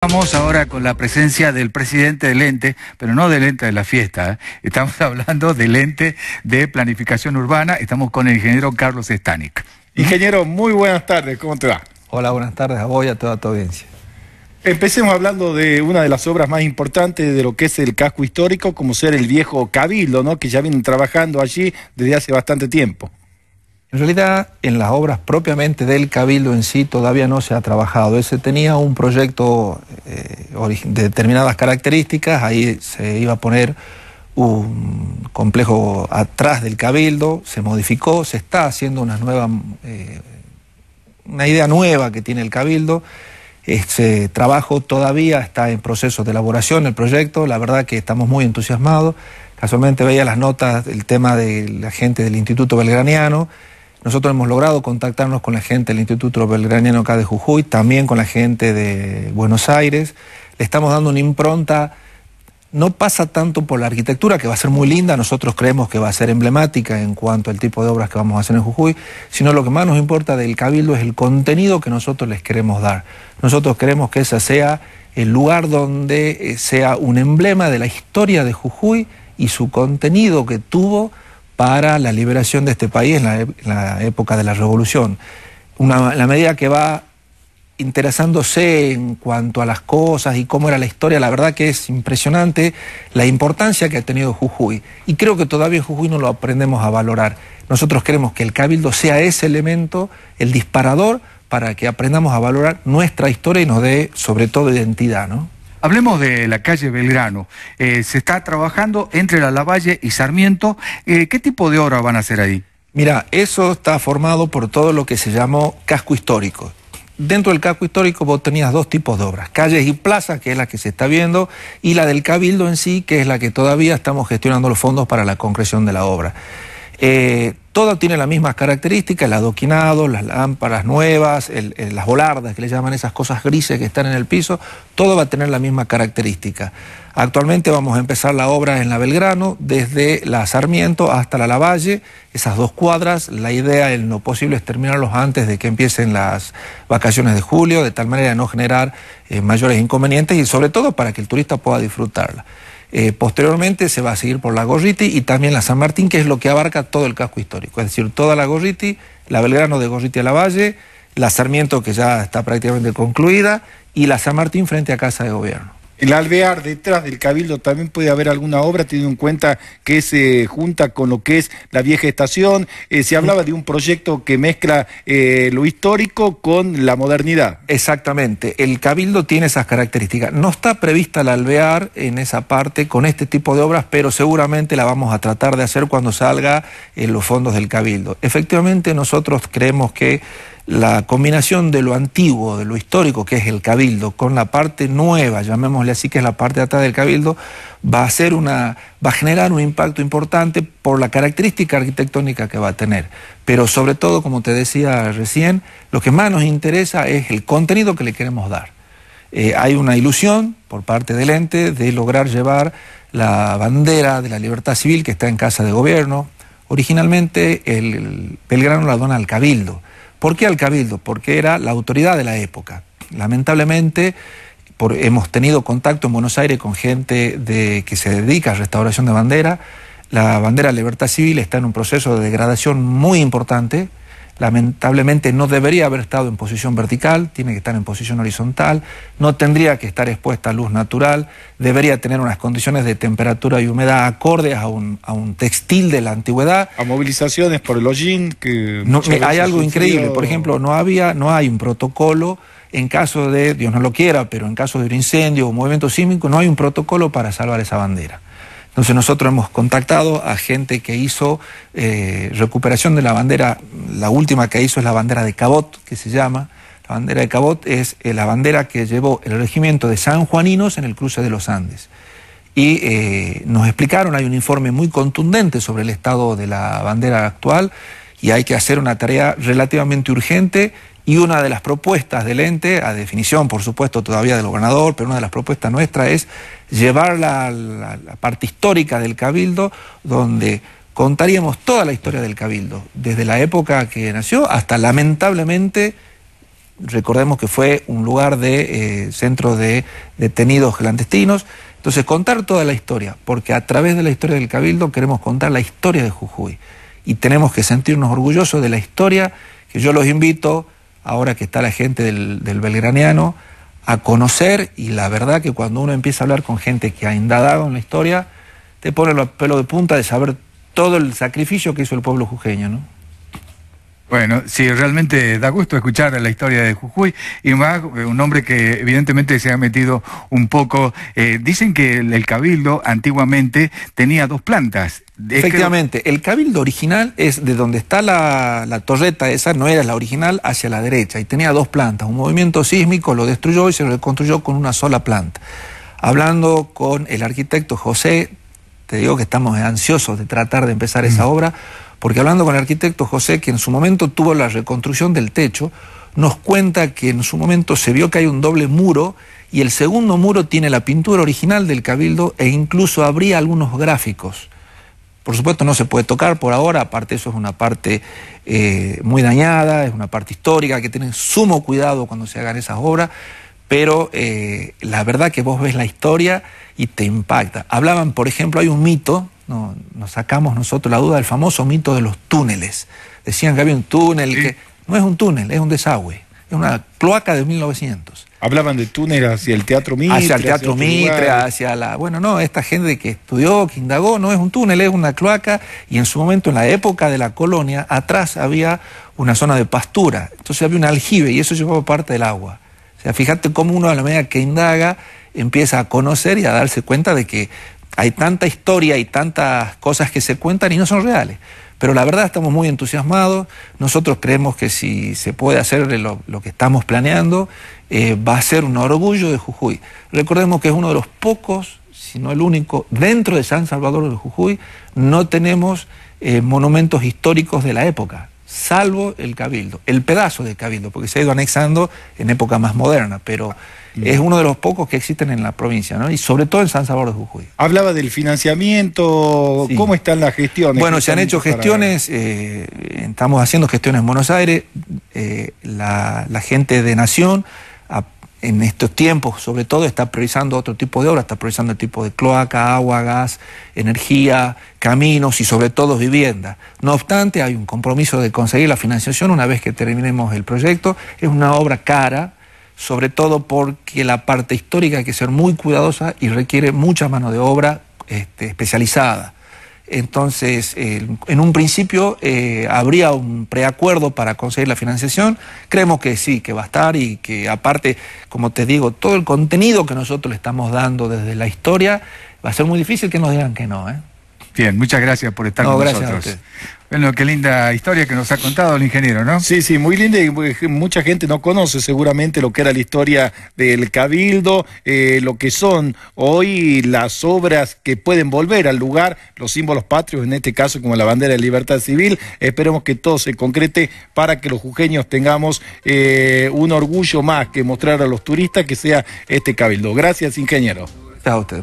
Vamos ahora con la presencia del presidente del ente, pero no del ente de la fiesta, ¿eh? Estamos hablando del ente de planificación urbana. Estamos con el ingeniero Carlos Stanik. Ingeniero, muy buenas tardes, ¿cómo te va? Hola, buenas tardes a vos y a toda tu audiencia. Empecemos hablando de una de las obras más importantes de lo que es el casco histórico, como ser el viejo Cabildo, ¿no? Que ya vienen trabajando allí desde hace bastante tiempo. En realidad, en las obras propiamente del Cabildo en sí todavía no se ha trabajado. Ese tenía un proyecto de determinadas características, ahí se iba a poner un complejo atrás del Cabildo, se modificó, se está haciendo una idea nueva que tiene el Cabildo. Ese trabajo todavía está en proceso de elaboración, el proyecto, la verdad que estamos muy entusiasmados. Casualmente veía las notas del tema de la gente del Instituto Belgraniano. Nosotros hemos logrado contactarnos con la gente del Instituto Belgraniano acá de Jujuy, también con la gente de Buenos Aires. Le estamos dando una impronta, no pasa tanto por la arquitectura, que va a ser muy linda, nosotros creemos que va a ser emblemática en cuanto al tipo de obras que vamos a hacer en Jujuy, sino lo que más nos importa del Cabildo es el contenido que nosotros les queremos dar. Nosotros queremos que ese sea el lugar donde sea un emblema de la historia de Jujuy y su contenido que tuvo para la liberación de este país en la época de la Revolución. La medida que va interesándose en cuanto a las cosas y cómo era la historia, la verdad que es impresionante la importancia que ha tenido Jujuy. Y creo que todavía en Jujuy no lo aprendemos a valorar. Nosotros queremos que el Cabildo sea ese elemento, el disparador, para que aprendamos a valorar nuestra historia y nos dé, sobre todo, identidad, ¿no? Hablemos de la calle Belgrano. Se está trabajando entre la Lavalle y Sarmiento. ¿Qué tipo de obra van a hacer ahí? Mira, eso está formado por todo lo que se llamó casco histórico. Dentro del casco histórico vos tenías dos tipos de obras, calles y plazas, que es la que se está viendo, y la del Cabildo en sí, que es la que todavía estamos gestionando los fondos para la concreción de la obra. Todo tiene las mismas características, el adoquinado, las lámparas nuevas, las volardas, que le llaman esas cosas grises que están en el piso, todo va a tener la misma característica. Actualmente vamos a empezar la obra en la Belgrano, desde la Sarmiento hasta la Lavalle, esas 2 cuadras. La idea en lo posible es terminarlos antes de que empiecen las vacaciones de julio, de tal manera de no generar mayores inconvenientes y sobre todo para que el turista pueda disfrutarla. Posteriormente se va a seguir por la Gorriti y también la San Martín, que es lo que abarca todo el casco histórico, es decir, toda la Gorriti, la Belgrano de Gorriti a la Valle, la Sarmiento que ya está prácticamente concluida y la San Martín frente a Casa de Gobierno. El alvear detrás del Cabildo también puede haber alguna obra, teniendo en cuenta que se junta con lo que es la vieja estación. Se hablaba de un proyecto que mezcla lo histórico con la modernidad. Exactamente, el Cabildo tiene esas características. No está prevista el alvear en esa parte con este tipo de obras, pero seguramente la vamos a tratar de hacer cuando salga en los fondos del Cabildo. Efectivamente, nosotros creemos que la combinación de lo antiguo, de lo histórico, que es el Cabildo, con la parte nueva, llamémosle así, que es la parte de atrás del Cabildo, va a generar un impacto importante por la característica arquitectónica que va a tener. Pero sobre todo, como te decía recién, lo que más nos interesa es el contenido que le queremos dar. Hay una ilusión por parte del ente de lograr llevar la bandera de la libertad civil que está en Casa de Gobierno. Originalmente el Belgrano la dona al Cabildo. ¿Por qué al Cabildo? Porque era la autoridad de la época. Lamentablemente hemos tenido contacto en Buenos Aires con gente que se dedica a restauración de bandera. La bandera de libertad civil está en un proceso de degradación muy importante. Lamentablemente no debería haber estado en posición vertical, tiene que estar en posición horizontal, no tendría que estar expuesta a luz natural, debería tener unas condiciones de temperatura y humedad acordes a un textil de la antigüedad. A movilizaciones por el hollín que... No, hay algo increíble, por ejemplo, no hay un protocolo en caso de, Dios no lo quiera, pero en caso de un incendio o movimiento sísmico, no hay un protocolo para salvar esa bandera. Entonces nosotros hemos contactado a gente que hizo recuperación de la bandera. La última que hizo es la bandera de Cabot, que se llama. La bandera de Cabot es la bandera que llevó el regimiento de sanjuaninos en el cruce de los Andes. Y nos explicaron, hay un informe muy contundente sobre el estado de la bandera actual y hay que hacer una tarea relativamente urgente. Y una de las propuestas del ente, a definición por supuesto todavía del gobernador, pero una de las propuestas nuestras es llevar la parte histórica del Cabildo, donde contaríamos toda la historia del Cabildo, desde la época que nació hasta lamentablemente recordemos que fue un lugar de centro de detenidos clandestinos. Entonces, contar toda la historia, porque a través de la historia del Cabildo queremos contar la historia de Jujuy. Y tenemos que sentirnos orgullosos de la historia, que yo los invito, ahora que está la gente del Belgraniano, a conocer. Y la verdad que cuando uno empieza a hablar con gente que ha indagado en la historia, te pone los pelos de punta de saber todo el sacrificio que hizo el pueblo jujeño, ¿no? Bueno, sí, realmente da gusto escuchar la historia de Jujuy, y más un hombre que evidentemente se ha metido un poco. Dicen que el Cabildo antiguamente tenía 2 plantas. Efectivamente, el Cabildo original es de donde está la torreta, esa no era la original, hacia la derecha, y tenía 2 plantas. Un movimiento sísmico lo destruyó y se lo reconstruyó con una sola planta. Hablando con el arquitecto José, te digo que estamos ansiosos de tratar de empezar esa obra, porque hablando con el arquitecto José, que en su momento tuvo la reconstrucción del techo, nos cuenta que en su momento se vio que hay un doble muro, y el segundo muro tiene la pintura original del Cabildo e incluso habría algunos gráficos. Por supuesto no se puede tocar por ahora, aparte eso es una parte muy dañada, es una parte histórica, hay que tener sumo cuidado cuando se hagan esas obras, pero la verdad que vos ves la historia y te impacta. Hablaban, por ejemplo, hay un mito, nos sacamos nosotros la duda del famoso mito de los túneles. Decían que había un túnel, sí, que no es un túnel, es un desagüe, es una cloaca de 1900. Hablaban de túnel hacia el Teatro Mitre. Hacia el Teatro Mitre, hacia la... Bueno, no, esta gente que estudió, que indagó, no es un túnel, es una cloaca, y en su momento, en la época de la colonia, atrás había una zona de pastura, entonces había un aljibe, y eso llevaba parte del agua. O sea, fíjate cómo uno a la medida que indaga empieza a conocer y a darse cuenta de que hay tanta historia y tantas cosas que se cuentan y no son reales. Pero la verdad estamos muy entusiasmados, nosotros creemos que si se puede hacer lo que estamos planeando, va a ser un orgullo de Jujuy. Recordemos que es uno de los pocos, si no el único, dentro de San Salvador de Jujuy, no tenemos monumentos históricos de la época, salvo el Cabildo, el pedazo del Cabildo, porque se ha ido anexando en época más moderna, pero es uno de los pocos que existen en la provincia, ¿no? Y sobre todo en San Salvador de Jujuy. Hablaba del financiamiento, sí. ¿Cómo están las gestiones? Bueno, se han hecho gestiones, estamos haciendo gestiones en Buenos Aires, la gente de Nación, en estos tiempos sobre todo, está priorizando otro tipo de obras, está priorizando el tipo de cloaca, agua, gas, energía, caminos y sobre todo vivienda. No obstante, hay un compromiso de conseguir la financiación una vez que terminemos el proyecto. Es una obra cara, sobre todo porque la parte histórica hay que ser muy cuidadosa y requiere mucha mano de obra especializada. Entonces, en un principio habría un preacuerdo para conseguir la financiación. Creemos que sí, que va a estar, y que aparte, como te digo, todo el contenido que nosotros le estamos dando desde la historia, va a ser muy difícil que nos digan que no, ¿eh? Bien, muchas gracias por estar con nosotros. Bueno, qué linda historia que nos ha contado el ingeniero, ¿no? Sí, sí, muy linda, y mucha gente no conoce seguramente lo que era la historia del Cabildo, lo que son hoy las obras que pueden volver al lugar, los símbolos patrios, en este caso como la bandera de libertad civil. Esperemos que todo se concrete para que los jujeños tengamos un orgullo más que mostrar a los turistas, que sea este Cabildo. Gracias, ingeniero. A usted.